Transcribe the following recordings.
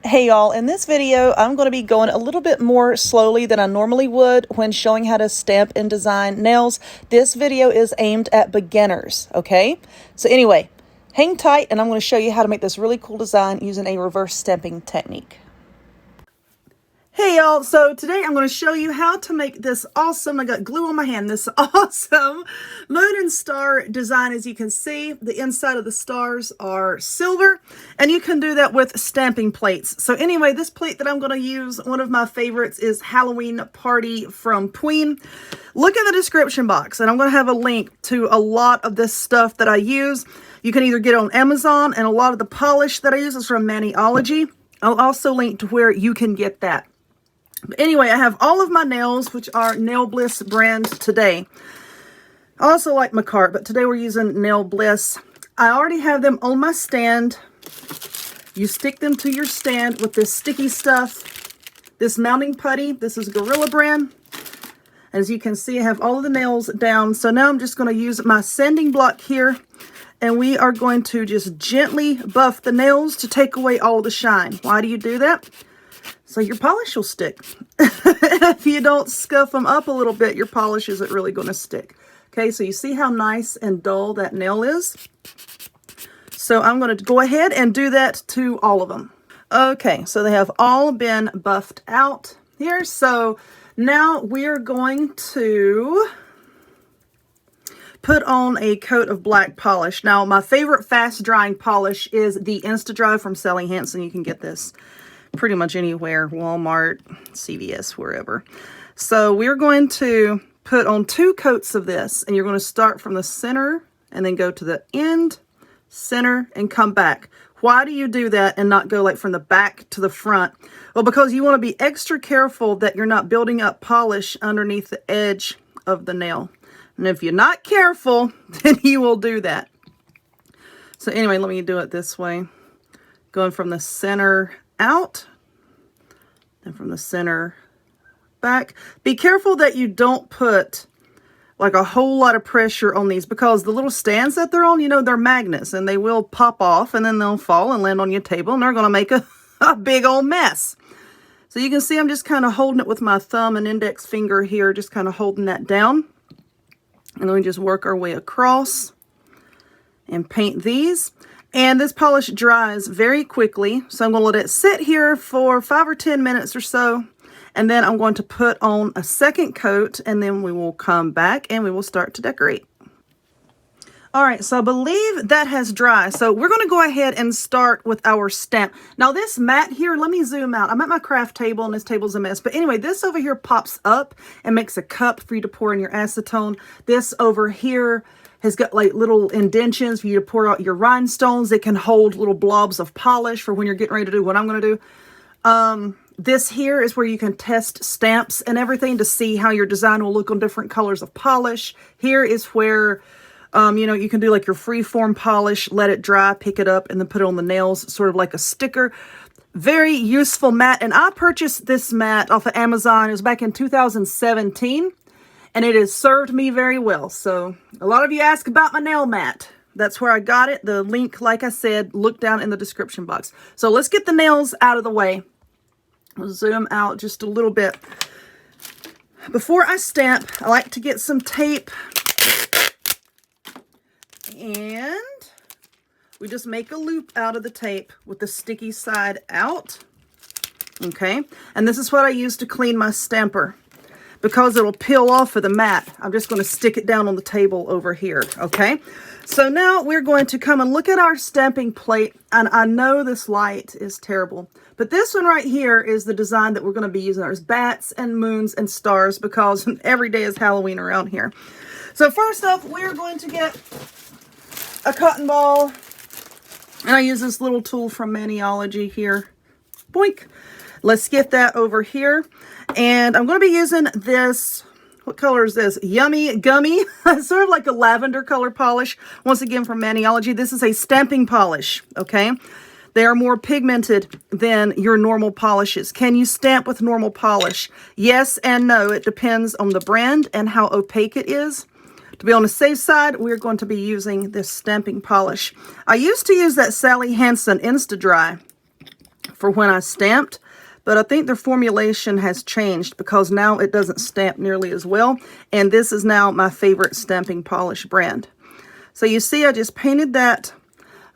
Hey y'all, in this video I'm going to be going a little bit more slowly than I normally would when showing how to stamp and design nails. This video is aimed at beginners, okay? So anyway, hang tight and I'm going to show you how to make this really cool design using a reverse stamping technique. Hey y'all, so today I'm going to show you how to make this awesome, I got glue on my hand, this awesome moon and star design. As you can see, the inside of the stars are silver, and you can do that with stamping plates. So anyway, this plate that I'm going to use, one of my favorites, is Halloween Party from Tween. Look in the description box, and I'm going to have a link to a lot of this stuff that I use. You can either get it on Amazon, and a lot of the polish that I use is from Maniology. I'll also link to where you can get that. But anyway, I have all of my nails, which are Nail Bliss brand today. I also like my cart, but today we're using Nail Bliss. I already have them on my stand. You stick them to your stand with this sticky stuff, this mounting putty. This is Gorilla brand. As you can see, I have all of the nails down. So now I'm just going to use my sanding block here, and we are going to just gently buff the nails to take away all the shine. Why do you do that? So your polish will stick. If you don't scuff them up a little bit, your polish isn't really going to stick. Okay, so you see how nice and dull that nail is? So I'm going to go ahead and do that to all of them. Okay, so they have all been buffed out here. So now we're going to put on a coat of black polish. Now, my favorite fast drying polish is the Insta-Dry from Sally Hansen. You can get this pretty much anywhere, Walmart, CVS, wherever. So we're going to put on 2 coats of this, and you're going to start from the center and then go to the end, center, and come back. Why do you do that and not go like from the back to the front? Well, because you want to be extra careful that you're not building up polish underneath the edge of the nail. And if you're not careful, then you will do that. So anyway, let me do it this way. Going from the center out and from the center back. Be careful that you don't put like a whole lot of pressure on these, because the little stands that they're on, you know, they're magnets and they will pop off and then they'll fall and land on your table, and they're going to make a big old mess. So you can see I'm just kind of holding it with my thumb and index finger here, just kind of holding that down. And then we just work our way across and paint these. And this polish dries very quickly, so I'm going to let it sit here for 5 or 10 minutes or so, and then I'm going to put on a second coat, and then we will come back and we will start to decorate. All right, so I believe that has dried, so we're going to go ahead and start with our stamp. Now this mat here, let me zoom out. I'm at my craft table, and this table's a mess, but anyway, this over here pops up and makes a cup for you to pour in your acetone. This over here has got like little indentions for you to pour out your rhinestones. It can hold little blobs of polish for when you're getting ready to do what I'm going to do. This here is where you can test stamps and everything to see how your design will look on different colors of polish. Here is where, you know, you can do like your free-form polish, let it dry, pick it up, and then put it on the nails, sort of like a sticker. Very useful mat. And I purchased this mat off of Amazon. It was back in 2017. And it has served me very well. So a lot of you ask about my nail mat. That's where I got it. The link, like I said, look down in the description box. So let's get the nails out of the way. I'll zoom out just a little bit. Before I stamp, I like to get some tape. And we just make a loop out of the tape with the sticky side out. Okay. And this is what I use to clean my stamper, because it'll peel off of the mat. I'm just going to stick it down on the table over here, okay? So now we're going to come and look at our stamping plate, and I know this light is terrible, but this one right here is the design that we're going to be using. There's bats and moons and stars, because every day is Halloween around here. So first off, we're going to get a cotton ball, and I use this little tool from Maniology here. Boink! Let's get that over here. And I'm going to be using this, what color is this? Yummy Gummy. Sort of like a lavender color polish. Once again from Maniology. This is a stamping polish, okay? They are more pigmented than your normal polishes. Can you stamp with normal polish? Yes and no. It depends on the brand and how opaque it is. To be on the safe side, we're going to be using this stamping polish. I used to use that Sally Hansen Insta-Dry for when I stamped, but I think their formulation has changed because now it doesn't stamp nearly as well. And this is now my favorite stamping polish brand. So you see, I just painted that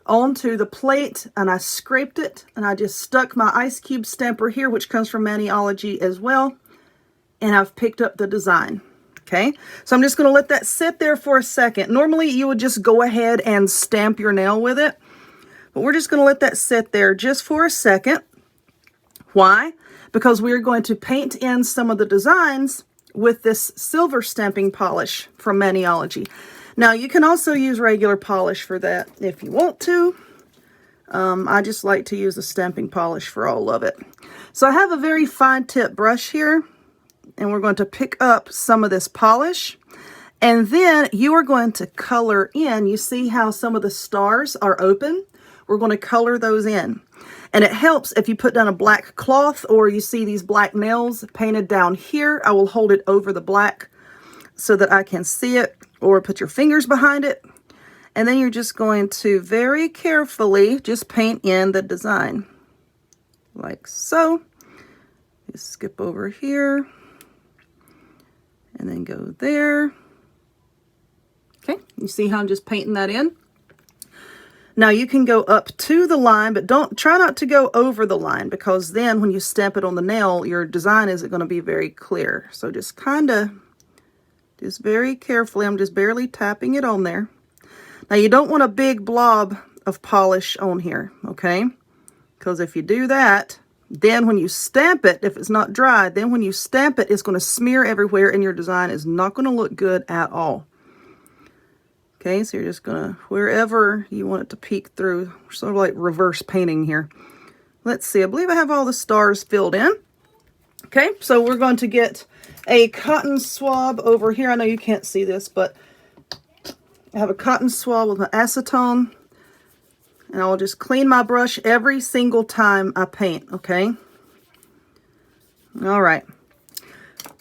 onto the plate and I scraped it and I just stuck my ice cube stamper here, which comes from Maniology as well. And I've picked up the design. Okay, so I'm just going to let that sit there for a second. Normally you would just go ahead and stamp your nail with it, but we're just going to let that sit there just for a second. Why? Because we're going to paint in some of the designs with this silver stamping polish from Maniology. Now you can also use regular polish for that if you want to. I just like to use the stamping polish for all of it. So I have a very fine tip brush here, and we're going to pick up some of this polish, and then you are going to color in. You see how some of the stars are open? We're going to color those in. And it helps if you put down a black cloth or you see these black nails painted down here. I will hold it over the black so that I can see it, or put your fingers behind it. And then you're just going to very carefully just paint in the design like so. Just skip over here. And then go there. Okay, you see how I'm just painting that in? Now you can go up to the line, but try not to go over the line, because then when you stamp it on the nail, your design isn't going to be very clear. So just just very carefully, I'm just barely tapping it on there. Now you don't want a big blob of polish on here, okay? Because if you do that, then when you stamp it, if it's not dry, then when you stamp it, it's going to smear everywhere and your design is not going to look good at all. Okay, so you're just going to, wherever you want it to peek through, sort of like reverse painting here. Let's see, I believe I have all the stars filled in. Okay, so we're going to get a cotton swab over here. I know you can't see this, but I have a cotton swab with my acetone. And I'll just clean my brush every single time I paint, okay? All right.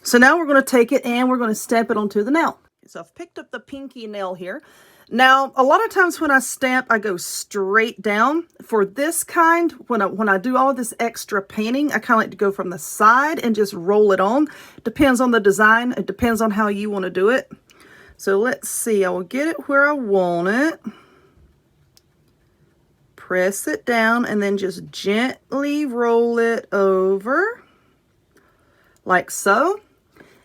So now we're going to take it and we're going to stamp it onto the nail. So I've picked up the pinky nail here. Now, a lot of times when I stamp, I go straight down. For this kind, when I do all of this extra painting, I kind of like to go from the side and just roll it on. Depends on the design. It depends on how you want to do it. So let's see. I will get it where I want it. Press it down and then just gently roll it over like so.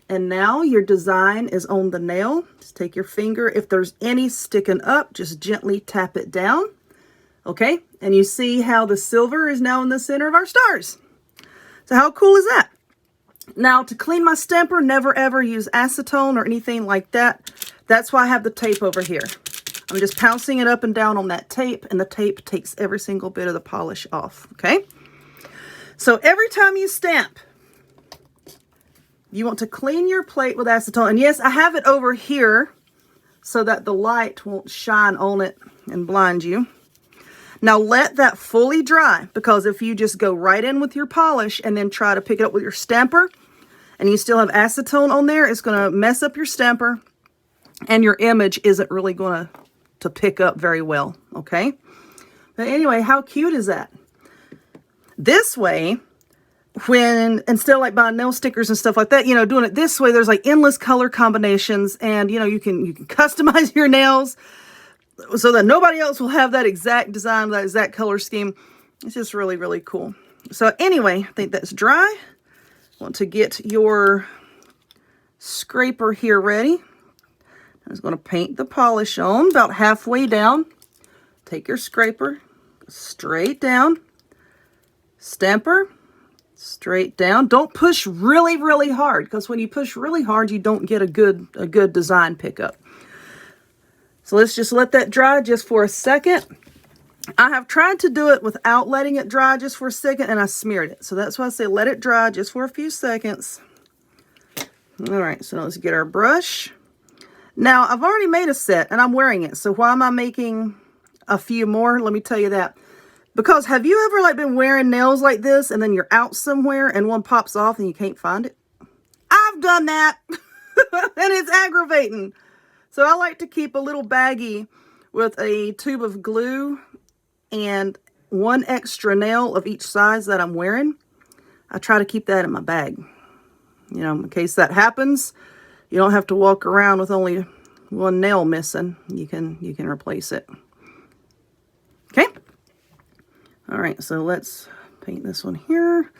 And now your design is on the nail. Just take your finger. If there's any sticking up, just gently tap it down. Okay, and you see how the silver is now in the center of our stars. So how cool is that? Now to clean my stamper, never ever use acetone or anything like that. That's why I have the tape over here. I'm just pouncing it up and down on that tape, and the tape takes every single bit of the polish off, okay? So every time you stamp, you want to clean your plate with acetone. And yes, I have it over here so that the light won't shine on it and blind you. Now let that fully dry, because if you just go right in with your polish and then try to pick it up with your stamper and you still have acetone on there, it's going to mess up your stamper and your image isn't really going to pick up very well, okay? But anyway, how cute is that? This way, instead of like buying nail stickers and stuff like that, doing it this way, there's like endless color combinations, and you can customize your nails so that nobody else will have that exact design, that exact color scheme. It's just really, really cool. So anyway, I think that's dry. Want to get your scraper here ready. I'm just going to paint the polish on about halfway down. Take your scraper, straight down, stamper, straight down. Don't push really, really hard, because when you push really hard, you don't get a good design pickup. So let's just let that dry just for a second. I have tried to do it without letting it dry just for a second, and I smeared it. So that's why I say let it dry just for a few seconds. All right, so let's get our brush. Now, I've already made a set, and I'm wearing it. So why am I making a few more? Let me tell you that. Because have you ever been wearing nails like this, and then you're out somewhere, and one pops off, and you can't find it? I've done that, and it's aggravating. So I like to keep a little baggie with a tube of glue and one extra nail of each size that I'm wearing, I try to keep that in my bag. You know, in case that happens, you don't have to walk around with only one nail missing. You can replace it. Okay. All right, so let's paint this one here.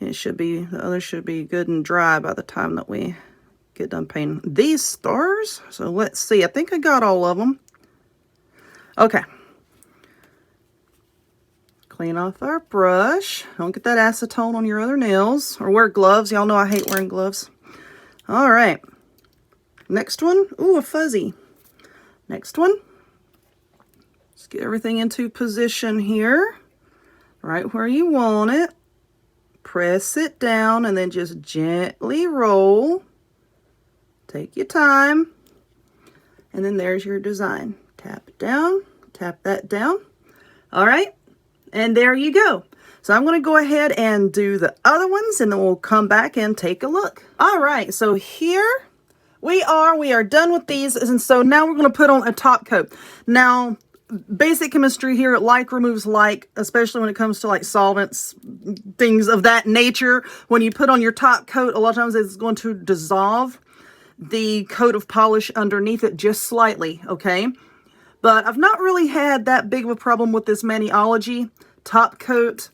It should be, the other should be good and dry by the time that we get done painting these stars. So let's see, I think I got all of them. Okay. Clean off our brush. Don't get that acetone on your other nails. Or wear gloves. Y'all know I hate wearing gloves. All right. Next one. Ooh, a fuzzy. Next one. Let's get everything into position here. Right where you want it. Press it down and then just gently roll. Take your time. And then there's your design. Tap it down. Tap that down. All right. And there you go. So I'm going to go ahead and do the other ones and then we'll come back and take a look. All right. So here we are done with these. And so now we're going to put on a top coat. Now, basic chemistry here, like removes like, especially when it comes to like solvents, things of that nature. When you put on your top coat, a lot of times it's going to dissolve the coat of polish underneath it just slightly, okay? But I've not really had that big of a problem with this Maniology top coat.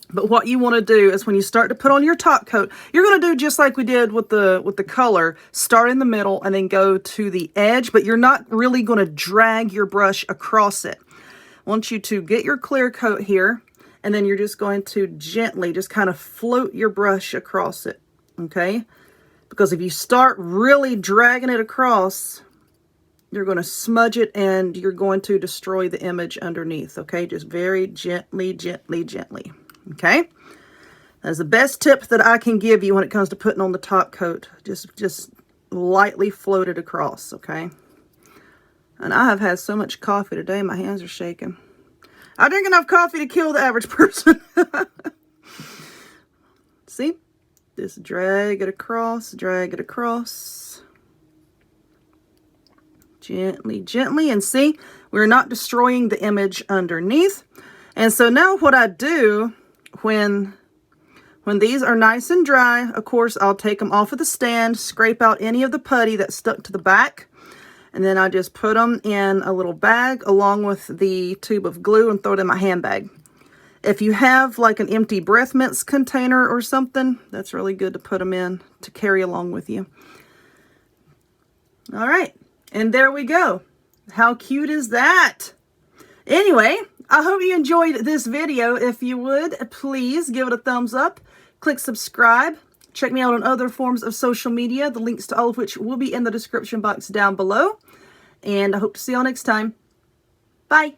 But what you want to do is when you start to put on your top coat, you're going to do just like we did with the color. Start in the middle and then go to the edge, but you're not really going to drag your brush across it. I want you to get your clear coat here, and then you're just going to gently just kind of float your brush across it, okay? Because if you start really dragging it across, you're going to smudge it and you're going to destroy the image underneath, okay? Just very gently, gently, gently. Okay, that's the best tip that I can give you when it comes to putting on the top coat. Just lightly float it across, okay? And I have had so much coffee today, my hands are shaking. I drink enough coffee to kill the average person. See? Just drag it across, drag it across. Gently, gently, and see, we're not destroying the image underneath. And so now what I do when these are nice and dry, of course, I'll take them off of the stand, scrape out any of the putty that's stuck to the back, and then I just put them in a little bag along with the tube of glue and throw it in my handbag. If you have like an empty breath mints container or something, that's really good to put them in to carry along with you. All right, and there we go. How cute is that? Anyway, I hope you enjoyed this video. If you would, please give it a thumbs up. Click subscribe. Check me out on other forms of social media, the links to all of which will be in the description box down below. And I hope to see y'all next time. Bye.